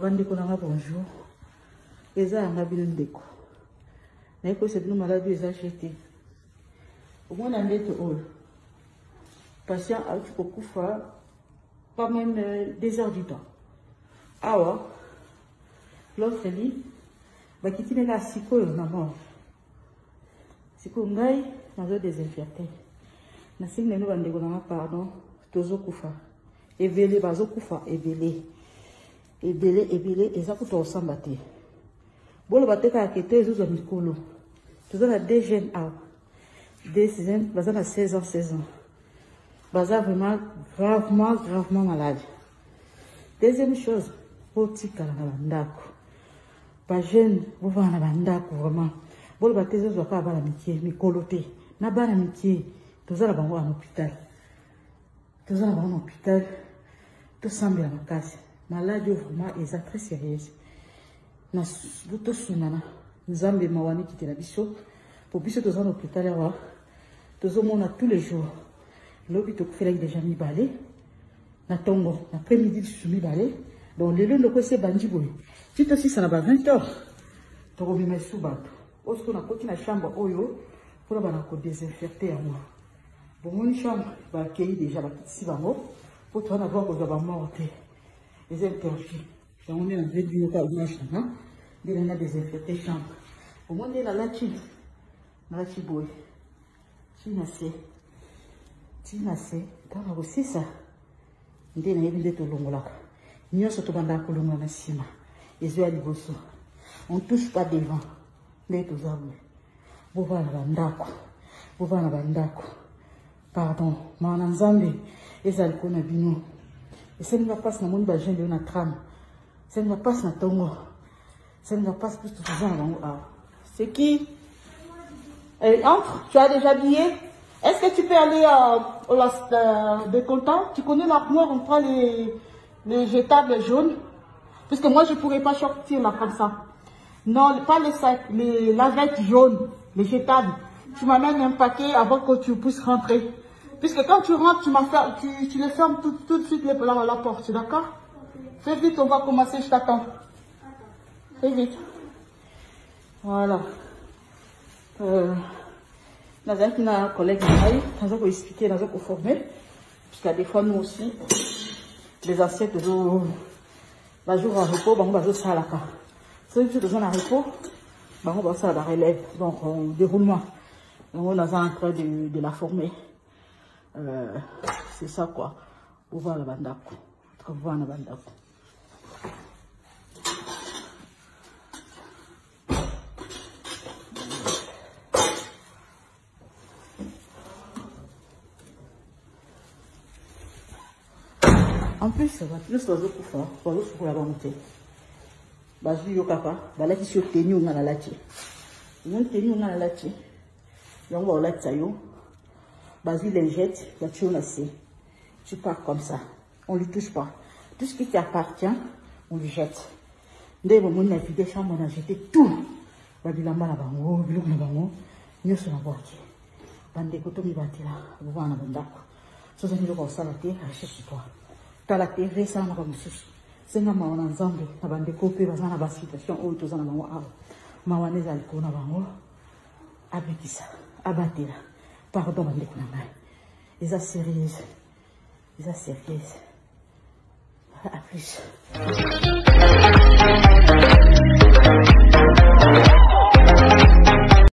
bandeko nanga bonjour. Eza yanga bino ndeko. Na eko se bino maladie eza jeté. Au moins ndeto oyo. Patient a eu kokufa pas même 2 heures du temps. Awa l'autre dit ba kitine la sikoyo na mort. Siko ngai nazo désinfecter. Na singa no bandeko nanga pardon tozo kufa. Ebele bazo kufa ebele. Ebele eza kuto osamba te. Bolo bateka akete ezo mikolo. Tozo na 2 jeunes a. 2 jeunes baza na 16 ans. Baza vraiment gravement malade. Deuxième chose, potika na bandako. Ba jeune bova na bandako vraiment. Bolo batezo zoka bala mikie mikolo te. Na bana mikie tozo na bango en hôpital. Tozo na bango en hôpital. To sambela makasi. Maladie vraiment est très sérieuse. Na buto sunana nzambe mawani kitela biso pour biso tozo na hôpital awa. Tozo mona tous les jours. L'hôpital fait déjà mi balé. Na tongo, l'après-midi soumis balé. Donc le lundi c'est bandi boy. Tu te sais ça na ba 20h. To ko bima subato. Osko na koti na chambre oyo pour ba na ko désinfecter à moi. Bon mon chambre ba accueillir déjà ba petit bango pour toi na voir que ba morte. Les interviews. On est en train de dire pas image là. On a désinfecté chambre. Au moins de la chi boy. Tina se kama aussi ça. Ndena yebi ndeto longolaka. Nyoso to banda kolonga na sima. Ezo ya liboso. On touche pas devant. Ndeto zabu. Bovana bandako. Pardon, mana nzambe ezali kona bino. Et ne va pas na moni ba jeune de na trame. Ça ne va pas na tongo. Ça ne va pas plus tout ça là. C'est qui? Entre, tu as déjà habillé? Est-ce que tu peux aller au décolletant? Tu connais l'armoire, on prend les jetables jaunes. Parce que moi, je ne pourrais pas sortir là comme ça. Non, pas les sacs, les lavettes jaunes, les jetables. Tu m'amènes un paquet avant que tu puisses rentrer. Puisque quand tu rentres, tu les fermes tout de suite la porte, d'accord? Fais vite, on va commencer, je t'attends. Fais vite. Voilà. Nous avons un collègue qui nous a expliqué, nous a formé. Puisque des fois, nous aussi, les ancêtres, les jours à repos, nous avons ça à la carte. Ceux qui sont à repos, nous avons ça à la relève. Donc, déroulement. Donc, on est en train de la former. C'est ça quoi. On va à la bandako. On va à la bandako. En plus, ça va plus aux autres fois, pour la volonté. Basu yokapa, balaki sur tenue on a la lati. On tenue on a la lati. Donc on l'a taillé. Basu les jette, la tu on a c'est. Tu pars comme ça, on lui touche pas. Tout ce qui t'appartient, on lui jette. Dès le moment où on a vu des chambres, on a jeté tout. Babilamba la bango, bilou la bango, nous sommes en voiture. Bande koto mi batila, vous voyez en bandako. So ça nous le ça la terre, cherche toi. Tala terre ça na ba mususu. Senga maona nzambe na bande kope bazana ba situation oyo tozana bango awa. Mawaneza aliko na bango. Abikisa, abatela. Pardon bande kuna ngai. Eza sérieuse. À plus.